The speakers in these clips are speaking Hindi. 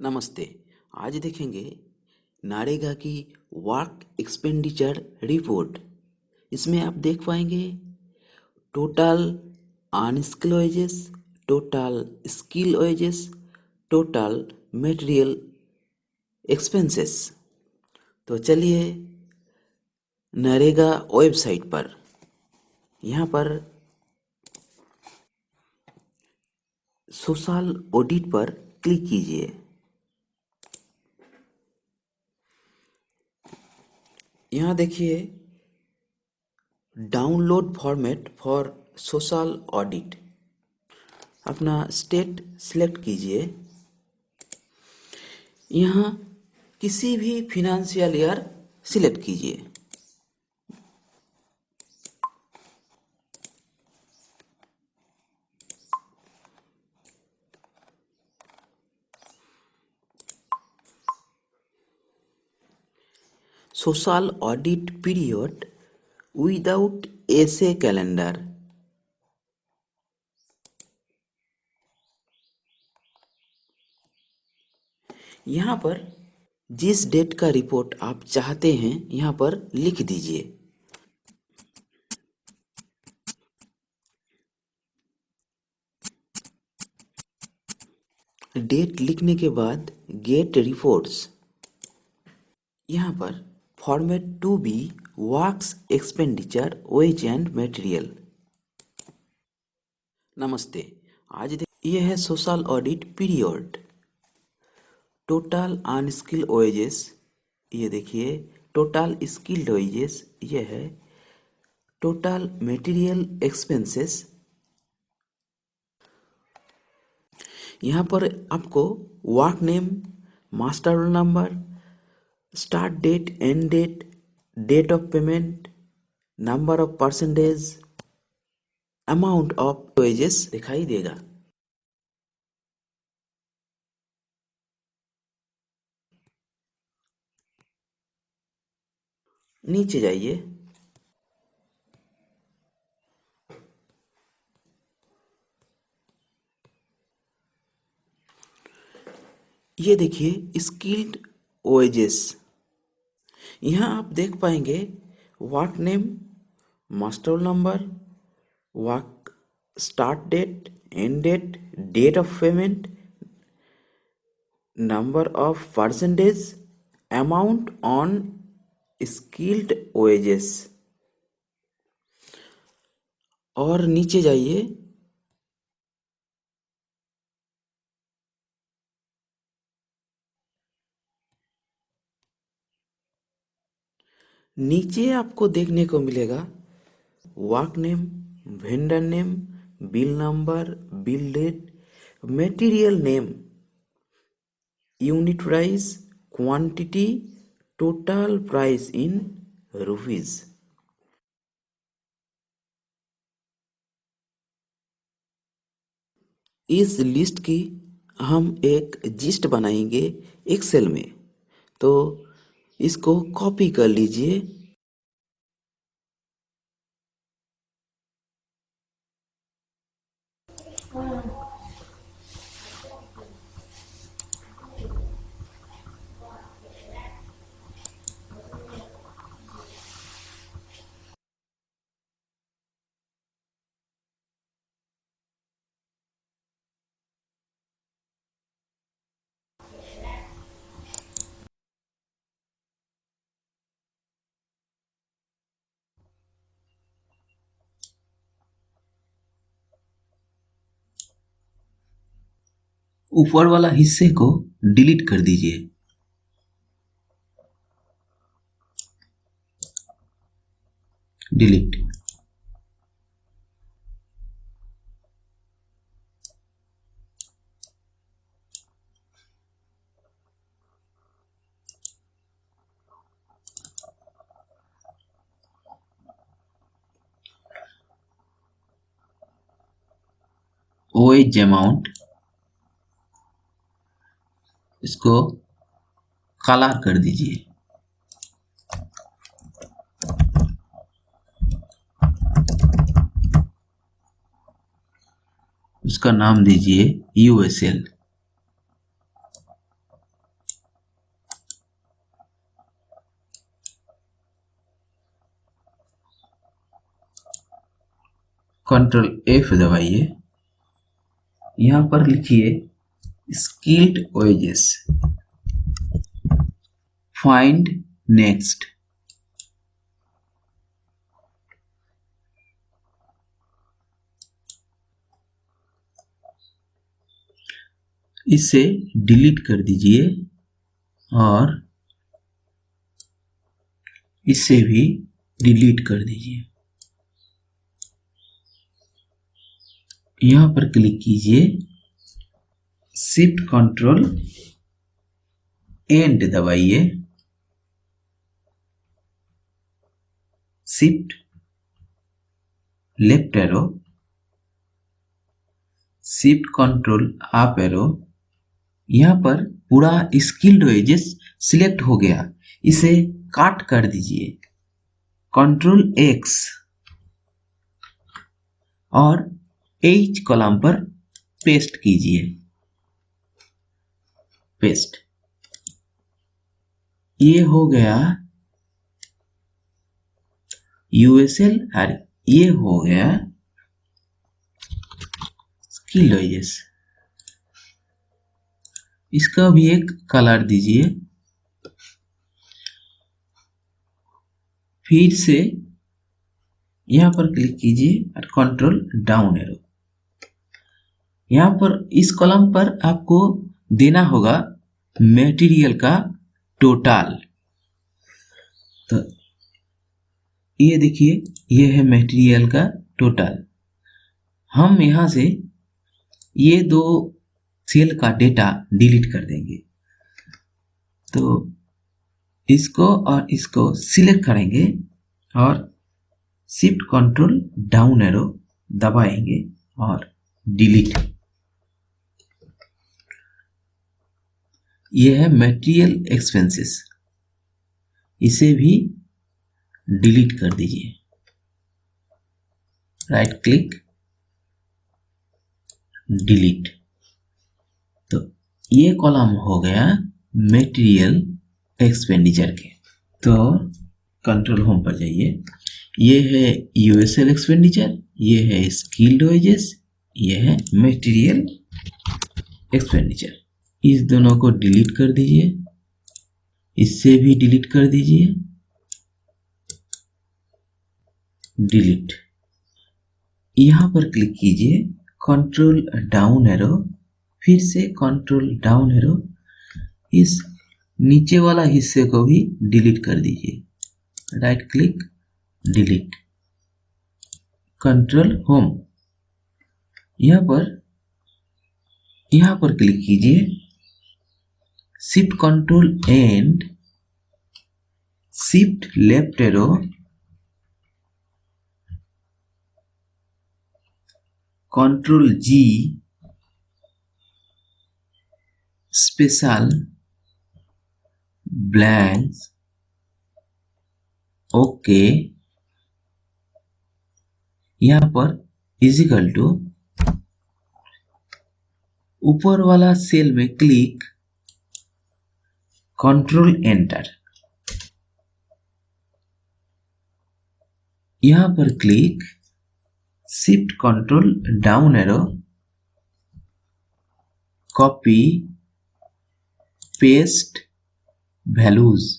नमस्ते। आज देखेंगे नारेगा की वर्क एक्सपेंडिचर रिपोर्ट। इसमें आप देख पाएंगे total unskill wages, total skill wages, total material expenses. तो चलिए नरेगा वेबसाइट पर, यहाँ पर सोशल ऑडिट पर क्लिक कीजिए। यहाँ देखिए download format for social audit. अपना स्टेट सिलेक्ट कीजिए। यहाँ किसी भी फिनेंशियल ईयर सिलेक्ट कीजिए। सोशल ऑडिट पीरियड विदाउट एसे कैलेंडर। यहाँ पर जिस डेट का रिपोर्ट आप चाहते हैं यहाँ पर लिख दीजिए। डेट लिखने के बाद गेट रिपोर्ट्स, यहाँ पर format to be works expenditure wage and material. नमस्ते। ये है social audit period. Total unskill wages, ये देखिए टोटल स्किल्ड वेजेस ये है। टोटल मटेरियल एक्सपेंसेस, यहाँ पर आपको work name, master roll number, start date, end date, date of payment, number of percentage, amount of wages दिखाई देगा। नीचे जाइए। ये देखिए स्किल्ड वेजेस। यहाँ आप देख पाएंगे work name, master roll number, work start date, end date, date of payment, number of percentage, amount on skilled wages. और नीचे जाइए। नीचे आपको देखने को मिलेगा work name, vendor name, bill number, bill date, material name, unit price, quantity, total price in rupees. इस लिस्ट की हम एक जिस्ट बनाएंगे एक्सेल में, तो इसको कॉपी कर लीजिए। ऊपर वाला हिस्से को डिलीट कर दीजिए। डिलीट। वेज अमाउंट, इसको कलर कर दीजिए। उसका नाम दीजिए यूएसएल। कंट्रोल F दबाइए, यहाँ पर लिखिए स्किल्ड वेजेस, फाइंड नेक्स्ट। इसे डिलीट कर दीजिए और इसे भी डिलीट कर दीजिए। यहां पर क्लिक कीजिए, शिफ्ट कंट्रोल एंड दबाइए, shift left arrow, shift control up arrow. यहां पर पूरा स्किल्ड वेजेस सिलेक्ट हो गया, इसे काट कर दीजिए, कंट्रोल X और H कॉलम पर पेस्ट कीजिए, पेस्ट। ये हो गया USL और ये हो गया स्किल्ड वेजेस। इसका भी एक कलर दीजिए, फिर से यहां पर क्लिक कीजिए और कंट्रोल डाउन एरो। यहां पर इस कॉलम पर आपको देना होगा मटेरियल का टोटल। तो ये देखिए, ये है मटेरियल का टोटल। हम यहां से ये दो सेल का डेटा डिलीट कर देंगे। तो इसको और इसको सिलेक्ट करेंगे और शिफ्ट कंट्रोल डाउन एरो दबाएंगे और डिलीट। यह है मटेरियल एक्सपेंसेस, इसे भी डिलीट कर दीजिए। Right click, delete. तो ये कॉलम हो गया मटेरियल एक्सपेंडिचर के। तो कंट्रोल होम पर जाइए, ये है यूएसएल एक्सपेंडिचर, ये है स्किल्ड वेजेस, ये है मटेरियल एक्सपेंडिचर। इस दोनों को डिलीट कर दीजिए, इससे भी डिलीट कर दीजिए, डिलीट। यहां पर क्लिक कीजिए, कंट्रोल डाउन एरो, फिर से कंट्रोल डाउन एरो, इस नीचे वाला हिस्से को भी डिलीट कर दीजिए। Right click, delete, control home. यहां पर क्लिक कीजिए, shift control and shift left arrow, control G, special blanks, okay. यहां पर इजिकल टू ऊपर वाला सेल में क्लिक, कंट्रोल एंटर। यहां पर click, shift control down arrow, copy paste values.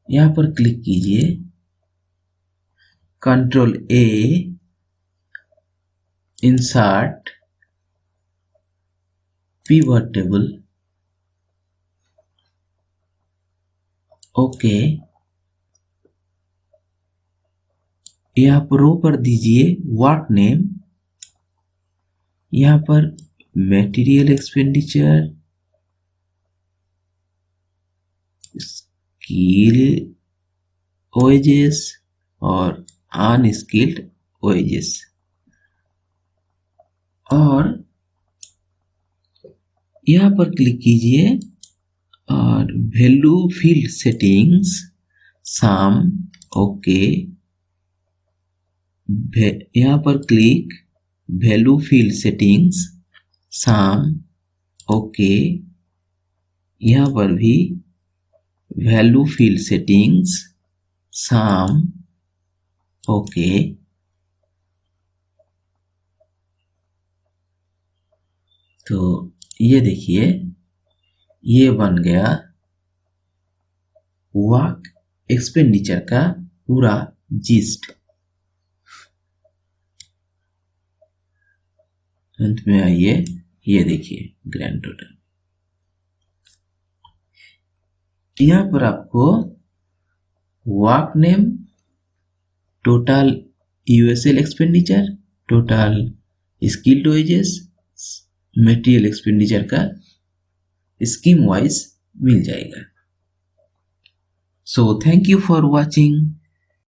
यहां पर क्लिक कीजिए, control A, insert pivot table, okay. यहां पर रो पर दीजिए वर्क नेम, यहां पर मटेरियल एक्सपेंडिचर, स्किल वेजेस और अनस्किल्ड वेजेस। और यहां पर क्लिक कीजिए और वैल्यू फील्ड सेटिंग्स, सम, ओके। यहां पर क्लिक, वैल्यू फील्ड सेटिंग्स, सम, ओके। यहां पर भी वैल्यू फील्ड सेटिंग्स, सम, ओके, तो ये देखिए ये बन गया वर्क एक्सपेंडिचर का पूरा जिस्ट। अंत में आइए ये देखिए ग्रैंड टोटल। यहाँ पर आपको work name, total USL expenditure, total skilled wages, material expenditure का स्कीम वाइज मिल जाएगा। So thank you for watching.